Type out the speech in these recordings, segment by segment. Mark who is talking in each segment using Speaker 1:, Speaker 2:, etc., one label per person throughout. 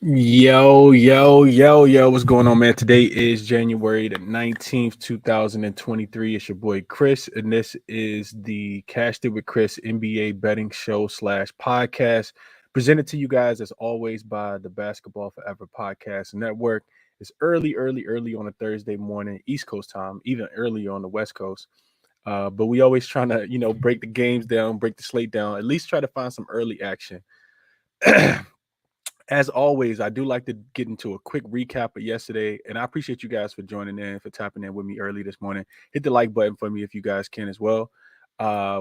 Speaker 1: Yo, what's going on, man? Today is January the 19th, 2023. It's your boy Chris, and this is the Cashed It with Chris NBA betting show slash podcast, presented to you guys as always by the Basketball Forever Podcast Network. It's early on a Thursday morning, East Coast time, even earlier on the West Coast. But we always trying to, break the games down, break the slate down, at least try to find some early action. As always, I do like to get into a quick recap of yesterday, and I appreciate you guys for joining in, for tapping in with me early this morning. Hit the like button for me if you guys can as well.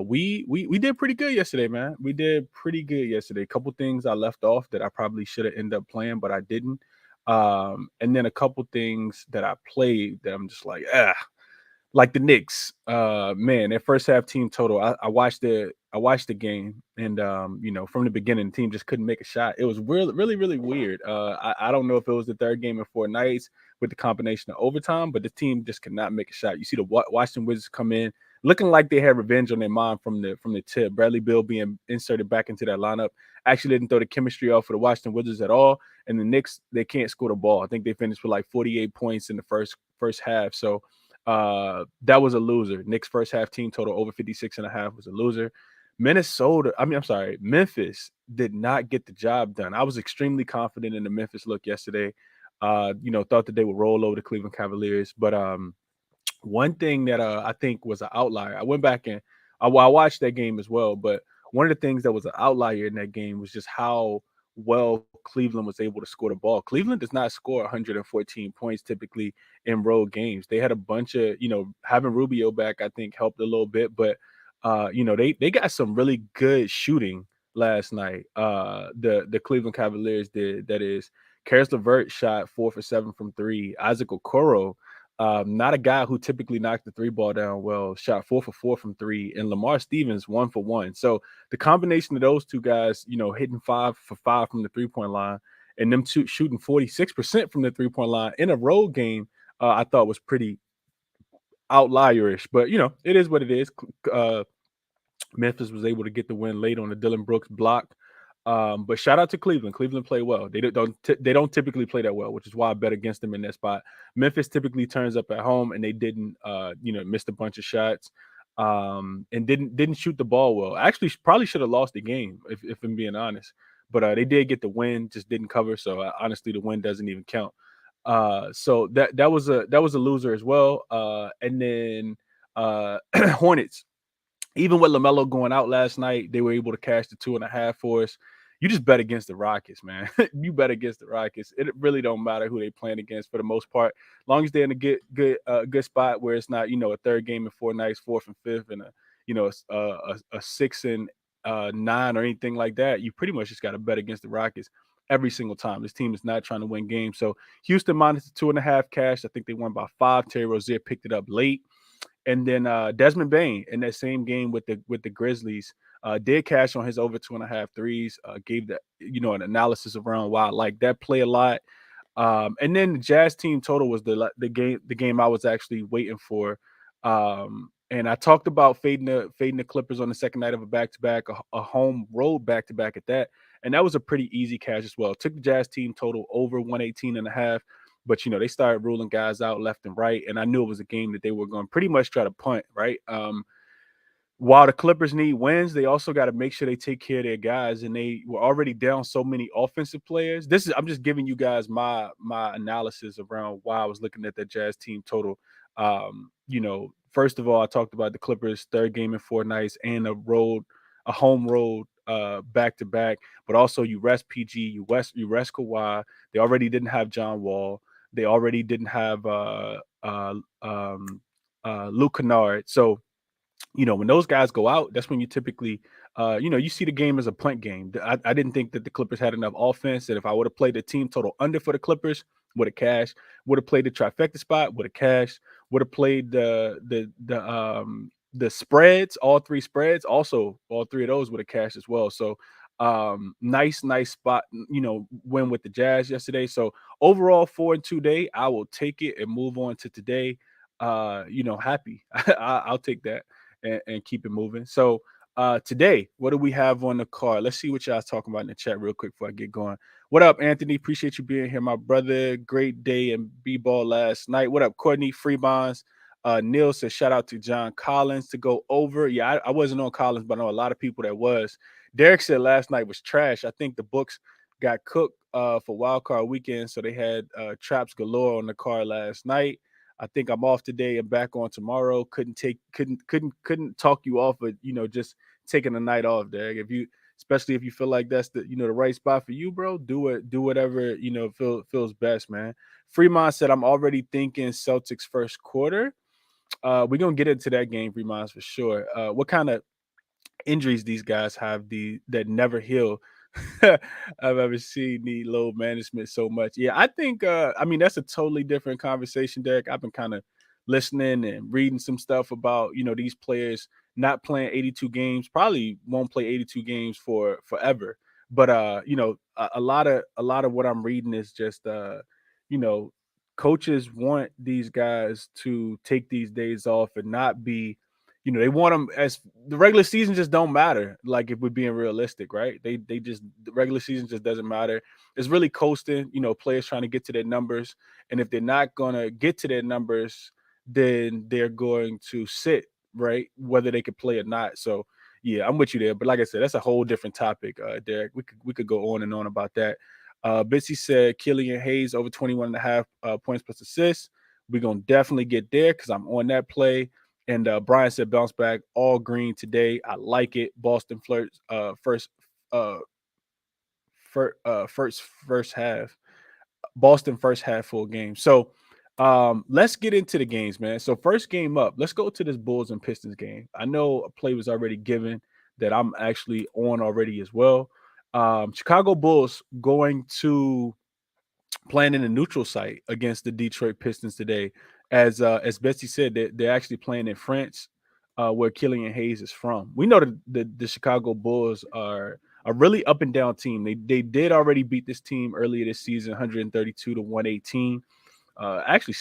Speaker 1: We did pretty good yesterday, man. We did pretty good yesterday. A couple things I left off that I probably should have ended up playing, but I didn't. And then a couple things that I played that I'm just like the Knicks, man, their first half team total. I watched the game, and from the beginning, the team just couldn't make a shot. It was really weird. I don't know if it was the third game in 4 nights with the combination of overtime, but the team just could not make a shot. You see the Washington Wizards come in looking like they had revenge on their mind from the tip. Bradley Beal being inserted back into that lineup actually didn't throw the chemistry off for the Washington Wizards at all. And the Knicks, they can't score the ball. I think they finished with like 48 points in the first half. So that was a loser. Knicks first half team total over 56.5 was a loser. Memphis did not get the job done. I was extremely confident in the Memphis look yesterday. Thought that they would roll over the Cleveland Cavaliers. But one thing that I think was an outlier, I went back and I watched that game as well. But one of the things that was an outlier in that game was just how well Cleveland was able to score the ball. Cleveland does not score 114 points typically in road games. They had a bunch of, having Rubio back, I think helped a little bit, but they got some really good shooting last night. The Cleveland Cavaliers did. That is, Karis LeVert shot 4 for 7 from three. Isaac Okoro, not a guy who typically knocked the three ball down well, shot 4 for 4 from three, and Lamar Stevens 1 for 1. So the combination of those two guys, hitting 5 for 5 from the 3-point line, and them two shooting 46% from the 3-point line in a road game, I thought was pretty outlierish. But it is what it is. Memphis was able to get the win late on the Dylan Brooks block. But shout out to Cleveland. Cleveland played well. They don't typically play that well, which is why I bet against them in that spot. Memphis typically turns up at home, and they didn't missed a bunch of shots, and didn't shoot the ball well. Actually, probably should have lost the game if I'm being honest. But they did get the win, just didn't cover. So honestly, the win doesn't even count. So that was a loser as well. And then Hornets, even with LaMelo going out last night, they were able to cash the 2.5 for us. You just bet against the Rockets, man. You bet against the Rockets. It really don't matter who they playing against for the most part, as long as they're in a good spot where it's not a third game in 4 nights, fourth and fifth, and a 6 and 9 or anything like that. You pretty much just got to bet against the Rockets every single time. This team is not trying to win games. So Houston minus the 2.5 cash. I think they won by 5. Terry Rozier picked it up late. And then Desmond Bane in that same game with the Grizzlies did cash on his over 2.5 threes. Gave that an analysis around why I like that play a lot. And then the Jazz team total was the game I was actually waiting for. And I talked about fading the Clippers on the second night of a back-to-back, a home road back-to-back at that. And that was a pretty easy cash as well. Took the Jazz team total over 118.5. But they started ruling guys out left and right, and I knew it was a game that they were going to pretty much try to punt, right? While the Clippers need wins, they also got to make sure they take care of their guys, and they were already down so many offensive players. I'm just giving you guys my analysis around why I was looking at that Jazz team total. First of all, I talked about the Clippers' third game in 4 nights and a home road back to back, but also you rest PG, you rest Kawhi. They already didn't have John Wall. They already didn't have Luke Kennard. So, when those guys go out, that's when you typically, you see the game as a punt game. I didn't think that the Clippers had enough offense, that if I would have played the team total under for the Clippers, would have cashed. Would have played the trifecta spot, would have cashed. Would have played the spreads, all 3 spreads. Also, all 3 of those would have cashed as well. So, nice spot, win with the Jazz yesterday. So overall 4-2 day, I will take it and move on to today. Happy. I'll take that and keep it moving. So Today, what do we have on the card? Let's see what y'all's talking about in the chat real quick before I get going. What up, Anthony? Appreciate you being here, my brother. Great day and b-ball last night. What up, Courtney? Free bonds. Neil says shout out to John Collins to go over. Yeah, I wasn't on Collins, but I know a lot of people that was. Derek said last night was trash. I think the books got cooked for wild card weekend, so they had traps galore on the card last night. I think I'm off today and back on tomorrow. Couldn't talk you off of just taking a night off, Derek. Especially if you feel like that's the right spot for you, bro, do it. Do whatever feels best, man. Fremont said I'm already thinking Celtics first quarter. We're gonna get into that game, Fremont, for sure. What kind of injuries these guys have that never heal I've ever seen need load management so much. Yeah, I think I mean that's a totally different conversation, Derek. I've been kind of listening and reading some stuff about these players not playing 82 games, probably won't play 82 games for forever. But a lot of what I'm reading is just you know, coaches want these guys to take these days off and not be they want them as the regular season just don't matter. Like if we're being realistic, right? They just the regular season just doesn't matter. It's really coasting. Players trying to get to their numbers, and if they're not gonna get to their numbers, then they're going to sit, right? Whether they could play or not. So yeah, I'm with you there. But like I said, that's a whole different topic, Derek. We could go on and on about that. Bitsy said Killian Hayes over 21 and a half points plus assists. We're gonna definitely get there because I'm on that play. And Brian said bounce back all green today. I like it. Boston flirts first half. Boston first half full game. So let's get into the games, man. So first game up, let's go to this Bulls and Pistons game. I know a play was already given that I'm actually on already as well. Chicago Bulls going to playing in a neutral site against the Detroit Pistons today. As Betsy said, they're actually playing in France, where Killian Hayes is from. We know that the Chicago Bulls are a really up and down team. They did already beat this team earlier this season, 132 to 118. Actually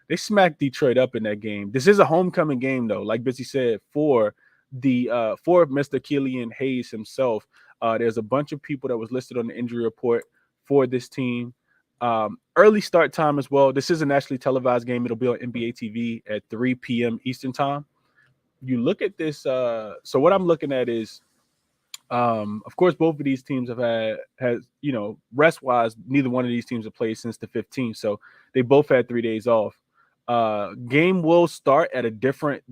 Speaker 1: they smacked Detroit up in that game. This is a homecoming game though, like Bitsy said, for Mr. Killian Hayes himself. There's a bunch of people that was listed on the injury report for this team. Early start time as well. This is a nationally televised game. It'll be on NBA TV at 3 p.m. Eastern time. You look at this. So what I'm looking at is, of course, both of these teams has rest wise. Neither one of these teams have played since the 15th, so they both had 3 days off. Game will start at a different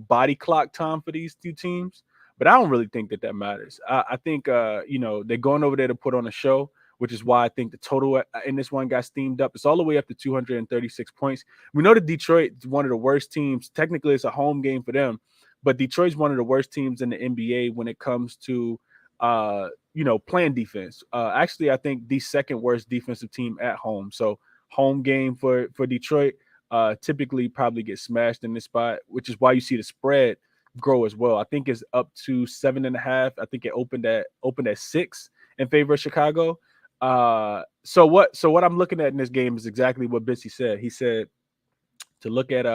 Speaker 1: body clock time for these two teams, but I don't really think that matters. I think they're going over there to put on a show, which is why I think the total in this one got steamed up. It's all the way up to 236 points. We know that Detroit is one of the worst teams. Technically, it's a home game for them, but Detroit's one of the worst teams in the NBA when it comes to playing defense. Actually, I think the second worst defensive team at home. So home game for Detroit typically probably gets smashed in this spot, which is why you see the spread grow as well. I think it's up to 7.5. I think it opened at 6 in favor of Chicago. So what I'm looking at in this game is exactly what Bitsy said. He said to look at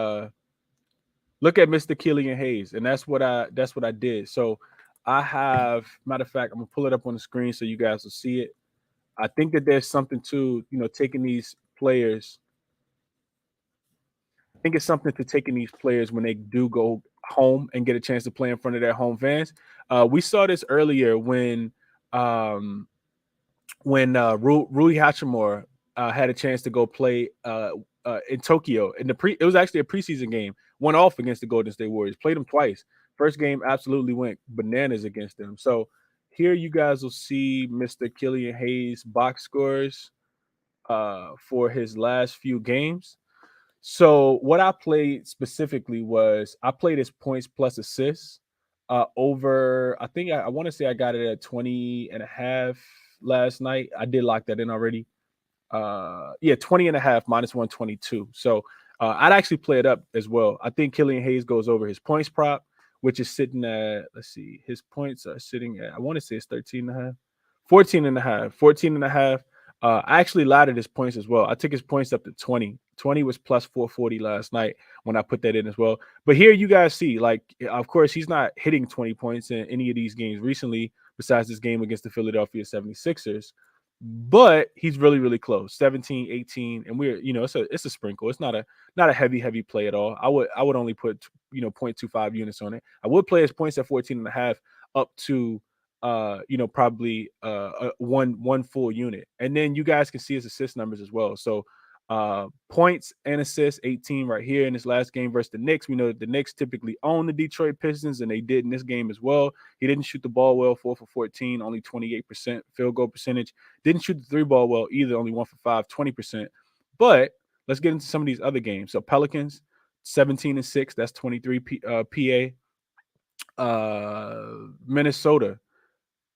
Speaker 1: Mr. Killian Hayes, and that's what I did. So I have, matter of fact, I'm gonna pull it up on the screen so you guys will see it. I think that there's something to taking these players. I think it's something to taking these players when they do go home and get a chance to play in front of their home fans. We saw this earlier when Rui Hachimura had a chance to go play in Tokyo it was actually a preseason game. Went off against the Golden State Warriors. Played them twice. First game absolutely went bananas against them. So here you guys will see Mr. Killian Hayes box scores for his last few games. So what I played specifically was I played his points plus assists over, I think I want to say I got it at 20 and a half last night. I did lock that in already. 20 and a half minus 122. So I'd actually play it up as well. I think Killian Hayes goes over his points prop, which is sitting at, let's see, his points are sitting at, I want to say it's 13 and a half, 14 and a half. I actually laddered his points as well. I took his points up to 20. 20 was plus 440 last night when I put that in as well. But here you guys see, like, of course, he's not hitting 20 points in any of these games recently, besides this game against the Philadelphia 76ers. But he's really, really close. 17, 18, and we're, it's a sprinkle. It's not a heavy play at all. I would only put 0.25 units on it. I would play his points at 14 and a half up to probably one full unit. And then you guys can see his assist numbers as well. So points and assists, 18 right here in this last game versus the Knicks. We know that the Knicks typically own the Detroit Pistons, and they did in this game as well. He didn't shoot the ball well, 4 for 14, only 28% field goal percentage. Didn't shoot the 3 ball well either, only 1 for 5, 20%. But let's get into some of these other games. So Pelicans, 17 and 6, that's 23 PA. Minnesota,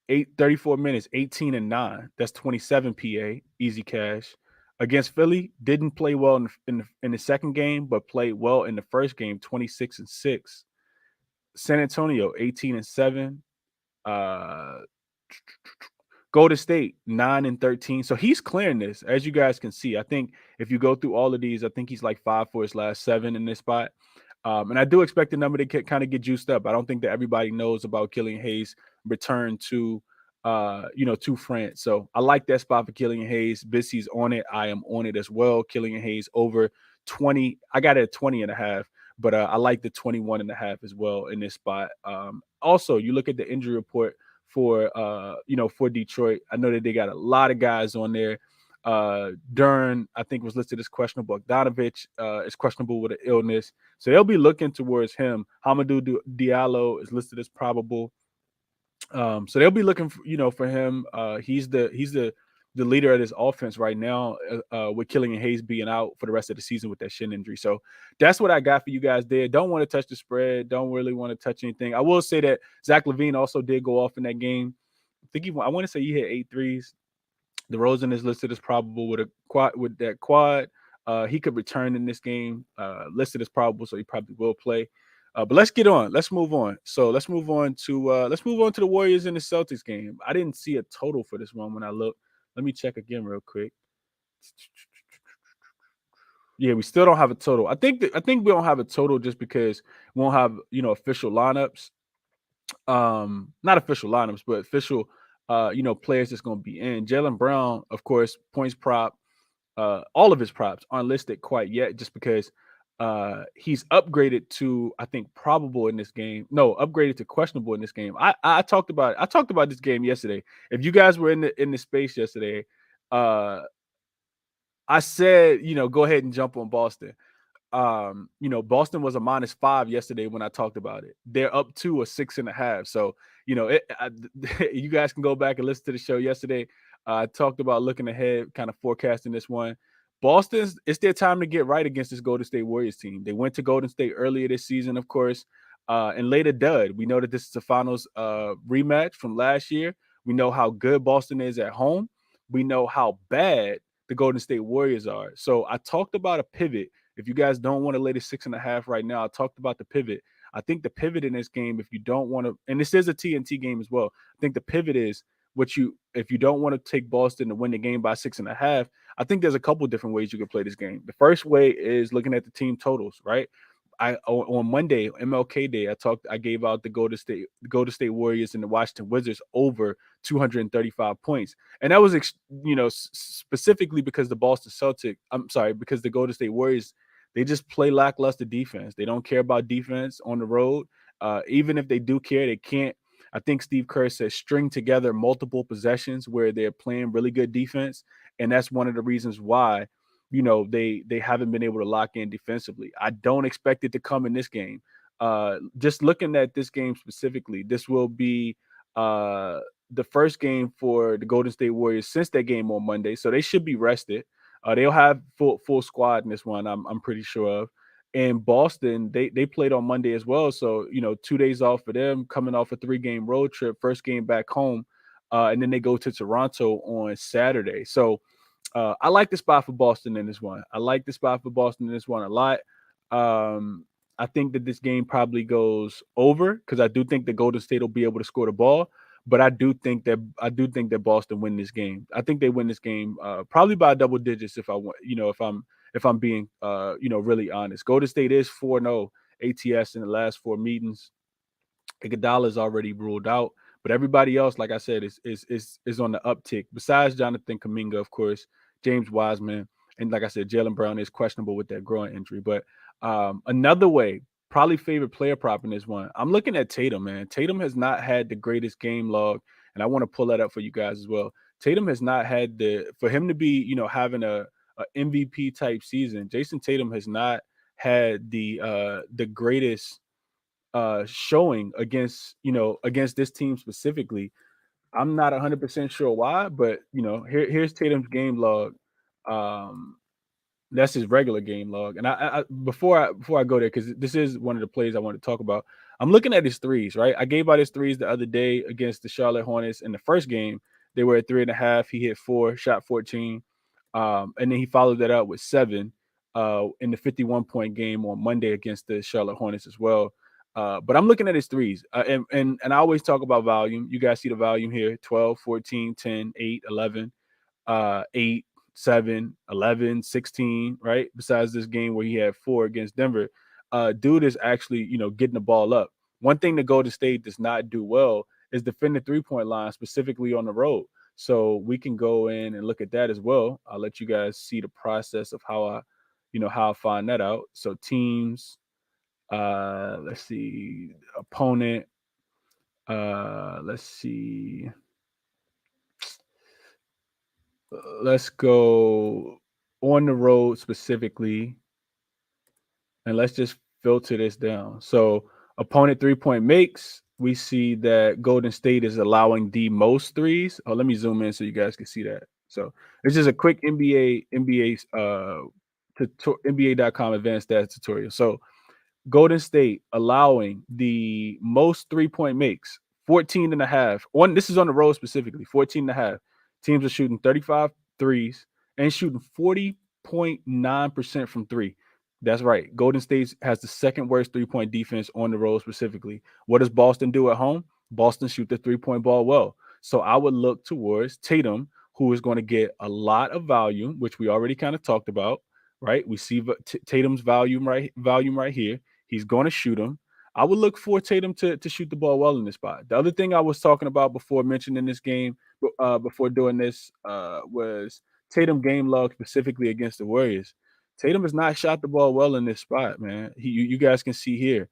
Speaker 1: 34 minutes, 18 and 9. That's 27 PA, easy cash. Against Philly, didn't play well in the second game, but played well in the first game, 26 and 6. San Antonio, 18 and 7. Golden State, 9 and 13. So he's clearing this, as you guys can see. I think if you go through all of these, I think he's like 5 for his last 7 in this spot. And I do expect the number to kind of get juiced up. I don't think that everybody knows about Killian Hayes' return to France. So I like that spot for Killian Hayes. Bissy's on it. I am on it as well. Killian Hayes over 20. I got it at 20 and a half, but I like the 21 and a half as well in this spot. Also, you look at the injury report for Detroit. I know that they got a lot of guys on there. Dern, I think, was listed as questionable. Bogdanovich is questionable with an illness. So they'll be looking towards him. Hamidou Diallo is listed as probable. So they'll be looking for him. He's the leader of this offense right now, with Killian Hayes being out for the rest of the season with that shin injury. So that's what I got for you guys there. Don't want to touch the spread. Don't really want to touch anything. I will say that Zach LaVine also did go off in that game. I want to say he hit 8 threes. DeRozan is listed as probable with that quad. He could return in this game, listed as probable, so he probably will play. But let's get on. Let's move on. So let's move on to the Warriors in the Celtics game. I didn't see a total for this one when I looked. Let me check again real quick. Yeah, we still don't have a total. I think we don't have a total just because we won't have official lineups. Not official lineups, but official players that's going to be in. Jaylen Brown, of course, points prop. All of his props aren't listed quite yet, just because he's upgraded to, I think, probable in this game. No, upgraded to questionable in this game. I talked about this game yesterday. If you guys were in the space yesterday, I said, go ahead and jump on Boston. Boston was a -5 yesterday when I talked about it. They're up to a 6.5. So, you guys can go back and listen to the show yesterday. I talked about looking ahead, kind of forecasting this one. It's their time to get right against this Golden State Warriors team. They went to Golden State earlier this season, of course, and laid a dud. We know that this is the finals rematch from last year. We know how good Boston is at home. We know how bad the Golden State Warriors are. So I talked about a pivot. If you guys don't want to lay the 6.5 right now, I talked about the pivot. I think the pivot in this game, if you don't want to, and this is a TNT game as well, I think the pivot is if you don't want to take Boston to win the game by 6.5, I think there's a couple different ways you can play this game. The first way is looking at the team totals, right? On Monday, MLK Day, I gave out the Golden State Warriors and the Washington Wizards over 235 points. And that was, specifically because because the Golden State Warriors, they just play lackluster defense. They don't care about defense on the road. Even if they do care, they can't. I think Steve Kerr says string together multiple possessions where they're playing really good defense. And that's one of the reasons why, they haven't been able to lock in defensively. I don't expect it to come in this game. Just looking at this game specifically, this will be the first game for the Golden State Warriors since that game on Monday. So they should be rested. They'll have full squad in this one, I'm pretty sure of. And Boston, they played on Monday as well. So, 2 days off for them, coming off a 3-game road trip, first game back home. And then they go to Toronto on Saturday. So I like the spot for Boston in this one. I like the spot for Boston in this one a lot. I think that this game probably goes over because I do think that Golden State will be able to score the ball. But I do think that Boston win this game. I think they win this game probably by double digits if if I'm being really honest. Golden State is 4-0 ATS in the last 4 meetings. Iguodala is already ruled out, but everybody else, like I said, is on the uptick. Besides Jonathan Kuminga, of course, James Wiseman, and like I said, Jaylen Brown is questionable with that groin injury. But another way, probably favorite player prop in this one, I'm looking at Tatum. Man, Tatum has not had the greatest game log, and I want to pull that up for you guys as well. Tatum has not had for him to be having a MVP type season. Jason Tatum has not had the greatest showing against this team specifically. I'm not 100% sure why, but here's Tatum's game log. Um, that's his regular game log. And before I go there, because this is one of the plays I want to talk about. I'm looking at his threes, right? I gave out his threes the other day against the Charlotte Hornets in the first game. They were at 3.5. He hit 4, shot 14. And then he followed that up with 7 in the 51-point game on Monday against the Charlotte Hornets as well. But I'm looking at his threes. And I always talk about volume. You guys see the volume here: 12, 14, 10, 8, 11, 8, 7, 11, 16, right? Besides this game where he had 4 against Denver. Dude is actually, getting the ball up. One thing that Golden State does not do well is defend the 3-point line, specifically on the road. So we can go in and look at that as well. I'll let you guys see the process of how I find that out. So teams, let's see, opponent, let's see. Let's go on the road specifically, and let's just filter this down. So opponent 3-point makes, we see that Golden State is allowing the most threes. Oh, let me zoom in so you guys can see that. So it's just a quick NBA.com advanced stats tutorial. So Golden State allowing the most 3-point makes, 14 and a half. This is on the road specifically, 14 and a half. Teams are shooting 35 threes and shooting 40.9% from 3. That's right. Golden State has the second worst 3-point defense on the road specifically. What does Boston do at home? Boston shoot the 3-point ball well. So I would look towards Tatum, who is going to get a lot of volume, which we already kind of talked about, right? We see Tatum's volume right here. He's going to shoot him. I would look for Tatum to shoot the ball well in this spot. The other thing I was talking about before mentioning this game, before doing this, was Tatum game log specifically against the Warriors. Tatum has not shot the ball well in this spot, man. You guys can see here,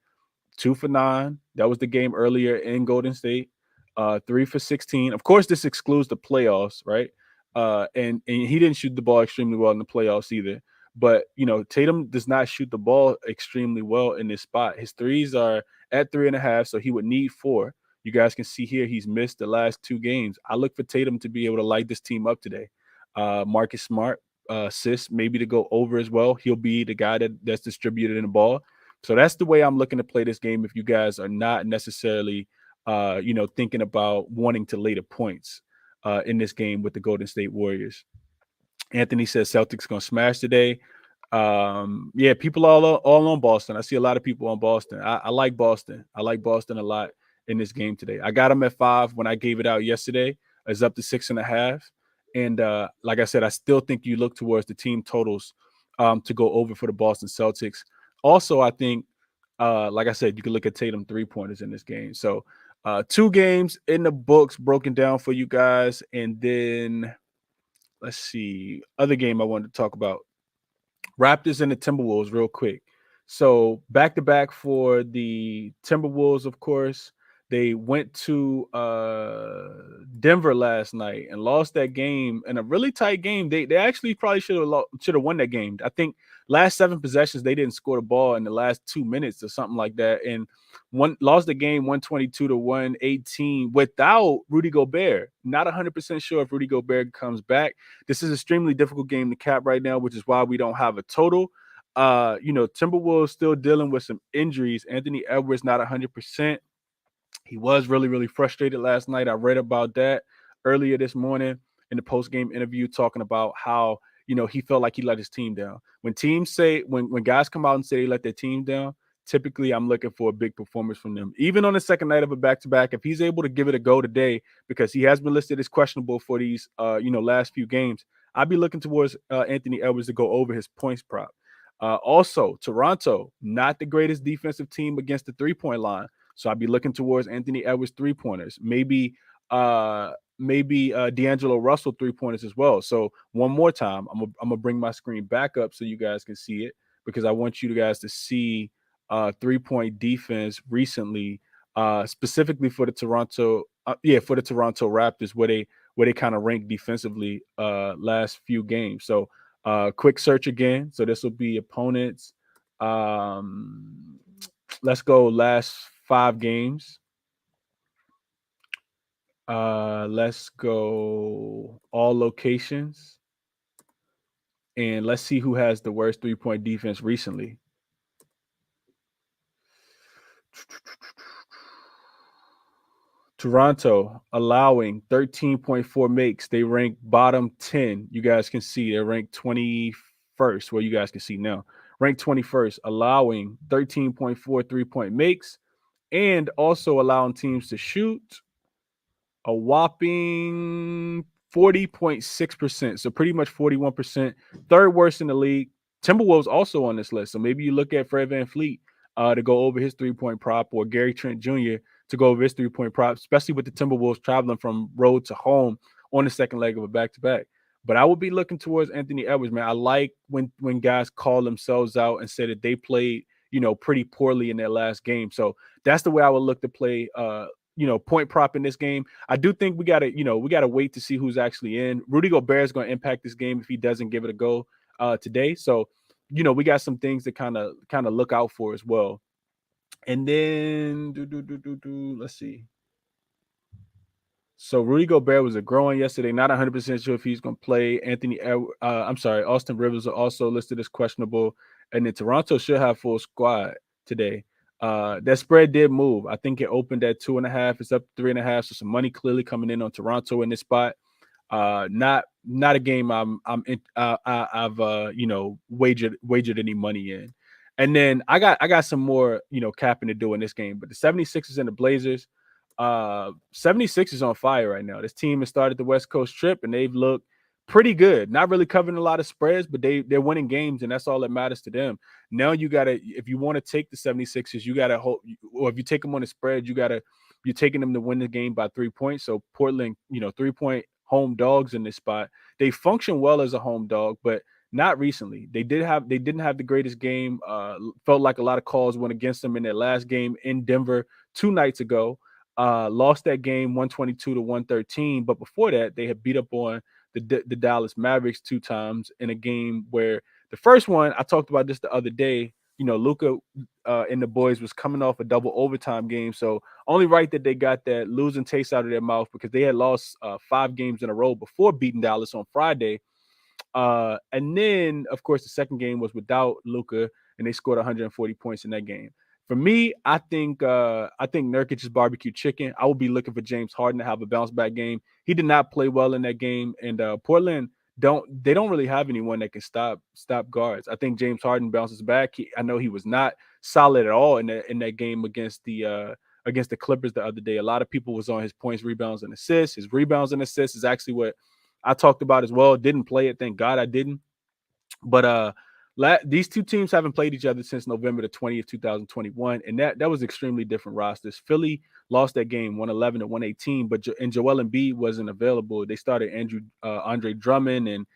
Speaker 1: 2 for 9. That was the game earlier in Golden State. 3 for 16. Of course, this excludes the playoffs, right? And he didn't shoot the ball extremely well in the playoffs either. But Tatum does not shoot the ball extremely well in this spot. His threes are at 3.5, so he would need 4. You guys can see here he's missed the last 2 games. I look for Tatum to be able to light this team up today. Marcus Smart, assists maybe to go over as well. He'll be the guy that's distributed in the ball. So that's the way I'm looking to play this game. If you guys are not necessarily, thinking about wanting to lay the points in this game with the Golden State Warriors. Anthony says Celtics gonna smash today. Yeah, people all on Boston. I see a lot of people on Boston. I like Boston. I like Boston a lot in this game today. I got them at 5 when I gave it out yesterday. It's up to 6.5. And like I said, I still think you look towards the team totals to go over for the Boston Celtics. Also, I think, like I said, you can look at Tatum 3-pointers in this game. So 2 games in the books broken down for you guys. And then let's see, other game I wanted to talk about. Raptors and the Timberwolves real quick. So back-to-back for the Timberwolves, of course. They went to Denver last night and lost that game in a really tight game. They actually probably should have won that game. I think last 7 possessions, they didn't score the ball in the last 2 minutes or something like that. And lost the game 122 to 118 without Rudy Gobert. Not 100% sure if Rudy Gobert comes back. This is an extremely difficult game to cap right now, which is why we don't have a total. Timberwolves still dealing with some injuries. Anthony Edwards not 100%. He was really, really frustrated last night. I read about that earlier this morning in the post-game interview, talking about how, he felt like he let his team down. When teams say, when guys come out and say they let their team down, typically I'm looking for a big performance from them. Even on the second night of a back-to-back, if he's able to give it a go today, because he has been listed as questionable for these, last few games, I'd be looking towards Anthony Edwards to go over his points prop. Also, Toronto, not the greatest defensive team against the 3-point line. So I'd be looking towards Anthony Edwards 3-pointers. Maybe D'Angelo Russell 3-pointers as well. So one more time, I'm gonna bring my screen back up so you guys can see it, because I want you guys to see 3-point defense recently, specifically for the Toronto Raptors, where they kind of rank defensively last few games. So quick search again. So this will be opponents. Let's go last 5 games. Let's go all locations. And let's see who has the worst 3-point defense recently. Toronto allowing 13.4 makes. They rank bottom 10. You guys can see they're ranked 21st. Well, you guys can see now. Ranked 21st, allowing 13.4 3-point makes, and also allowing teams to shoot a whopping 40.6%. So pretty much 41%. Third worst in the league. Timberwolves also on this list. So maybe you look at Fred VanVleet to go over his 3-point prop, or Gary Trent Jr. to go over his 3-point prop, especially with the Timberwolves traveling from road to home on the second leg of a back-to-back. But I would be looking towards Anthony Edwards, man. I like when guys call themselves out and say that they played, pretty poorly in their last game. So that's the way I would look to play point prop in this game. I do think we gotta wait to see who's actually in. Rudy Gobert is going to impact this game if he doesn't give it a go today. So, we got some things to kind of look out for as well. And then let's see. So Rudy Gobert was a growing yesterday. Not 100% sure if he's going to play. Austin Rivers are also listed as questionable. And then Toronto should have full squad today. That spread did move. I think it opened at 2.5. It's up 3.5. So some money clearly coming in on Toronto in this spot. Not a game I've wagered any money in. And then I got some more capping to do in this game. But the 76ers and the Blazers. 76ers on fire right now. This team has started the West Coast trip and they've looked pretty good. Not really covering a lot of spreads, but they're winning games, and that's all that matters to them. Now you gotta, if you want to take the 76ers, you gotta hope, or if you take them on the spread, you're taking them to win the game by 3 points. So Portland, 3-point home dogs in this spot. They function well as a home dog, but not recently. They didn't have the greatest game. Felt like a lot of calls went against them in their last game in Denver 2 nights ago. Lost that game 122-113, but before that, they had beat up on the Dallas Mavericks 2 times in a game where the first one, I talked about this the other day, Luka and the boys was coming off a double overtime game, so only right that they got that losing taste out of their mouth, because they had lost 5 games in a row before beating Dallas on Friday. And then, of course, the second game was without Luka, and they scored 140 points in that game. For me, I think Nurkic is barbecue chicken. I will be looking for James Harden to have a bounce back game. He did not play well in that game, and Portland don't really have anyone that can stop guards. I think James Harden bounces back. I know he was not solid at all in that game against the Clippers the other day. A lot of people was on his points, rebounds, and assists. His rebounds and assists is actually what I talked about as well. Didn't play it. Thank God I didn't. But these two teams haven't played each other since November the 20th, 2021, and that was extremely different rosters. Philly lost that game 111-118, but Joel Embiid wasn't available. They started Andre Drummond, and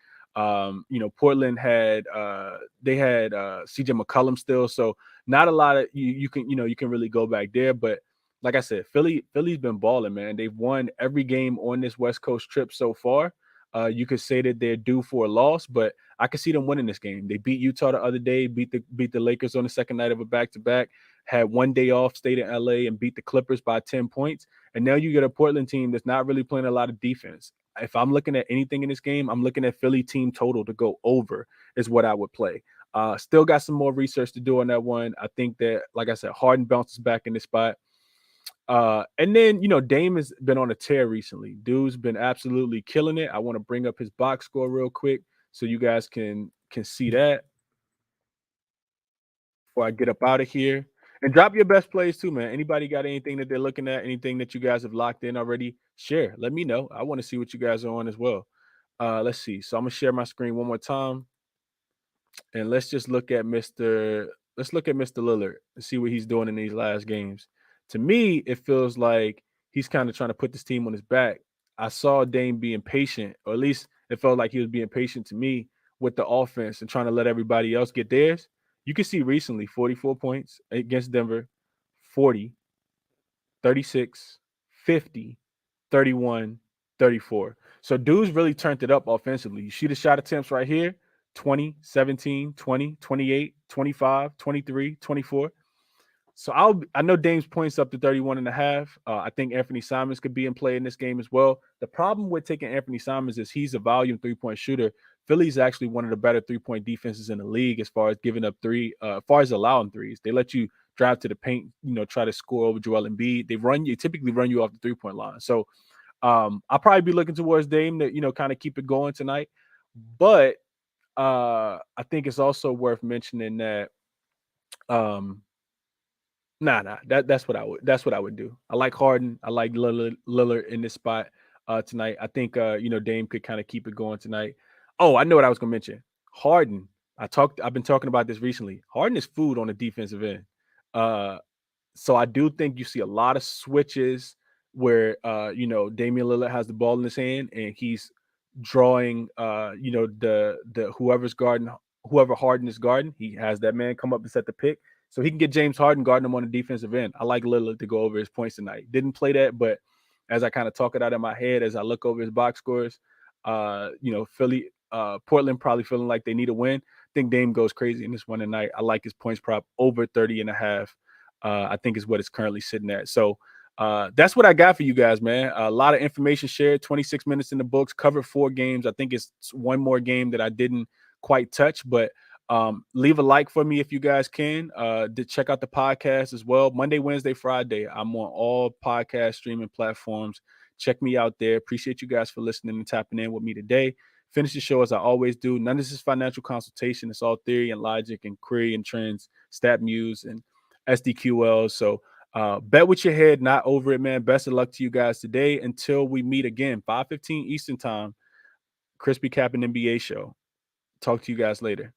Speaker 1: Portland had CJ McCollum still, so not a lot of you can really go back there. But like I said, Philly's been balling, man. They've won every game on this West Coast trip so far. You could say that they're due for a loss, but I could see them winning this game. They beat Utah the other day, beat the Lakers on the second night of a back-to-back, had 1 day off, stayed in LA, and beat the Clippers by 10 points. And now you get a Portland team that's not really playing a lot of defense. If I'm looking at anything in this game, I'm looking at Philly team total to go over is what I would play. Still got some more research to do on that one. I think that, like I said, Harden bounces back in this spot. And then, Dame has been on a tear recently. Dude's been absolutely killing it. I want to bring up his box score real quick so you guys can see that before I get up out of here. And drop your best plays too, man. Anybody got anything that they're looking at, anything that you guys have locked in already? Share. Let me know. I want to see what you guys are on as well. Let's see. So I'm gonna share my screen one more time, and let's just look at Mr. Lillard and see what he's doing in these last games. To me, it feels like he's kind of trying to put this team on his back. I saw Dame being patient, or at least it felt like he was being patient to me with the offense and trying to let everybody else get theirs. You can see recently 44 points against Denver, 40, 36, 50, 31, 34. So dudes really turned it up offensively. You see the shot attempts right here: 20, 17, 20, 28, 25, 23, 24. So I know Dame's points up to 31 and a half. I think Anthony Simons could be in play in this game as well. The problem with taking Anthony Simons is he's a volume 3-point shooter. Philly's actually one of the better 3-point defenses in the league as far as giving up as far as allowing threes. They let you drive to the paint, try to score over Joel Embiid. They typically run you off the 3-point line. So I'll probably be looking towards Dame to, kind of keep it going tonight. But I think it's also worth mentioning that Nah. That's what I would do. I like Harden. I like Lillard in this spot tonight. I think Dame could kind of keep it going tonight. Oh, I know what I was gonna mention. Harden. I've been talking about this recently. Harden is food on the defensive end. So I do think you see a lot of switches where Damian Lillard has the ball in his hand and he's drawing the whoever Harden is guarding, he has that man come up and set the pick. So he can get James Harden guarding him on the defensive end. I like Lillard to go over his points tonight. Didn't play that, but as I kind of talk it out in my head, as I look over his box scores, Portland probably feeling like they need a win. I think Dame goes crazy in this one tonight. I like his points prop over 30 and a half. I think is what it's currently sitting at. So that's what I got for you guys, man. A lot of information shared, 26 minutes in the books, covered 4 games. I think it's one more game that I didn't quite touch, but leave a like for me if you guys can. To check out the podcast as well. Monday, Wednesday, Friday. I'm on all podcast streaming platforms. Check me out there. Appreciate you guys for listening and tapping in with me today. Finish the show as I always do. None of this is financial consultation. It's all theory and logic and query and trends, stat muse and SDQL. So bet with your head, not over it, man. Best of luck to you guys today. Until we meet again, 5:15 Eastern time, Crispy Cap and NBA show. Talk to you guys later.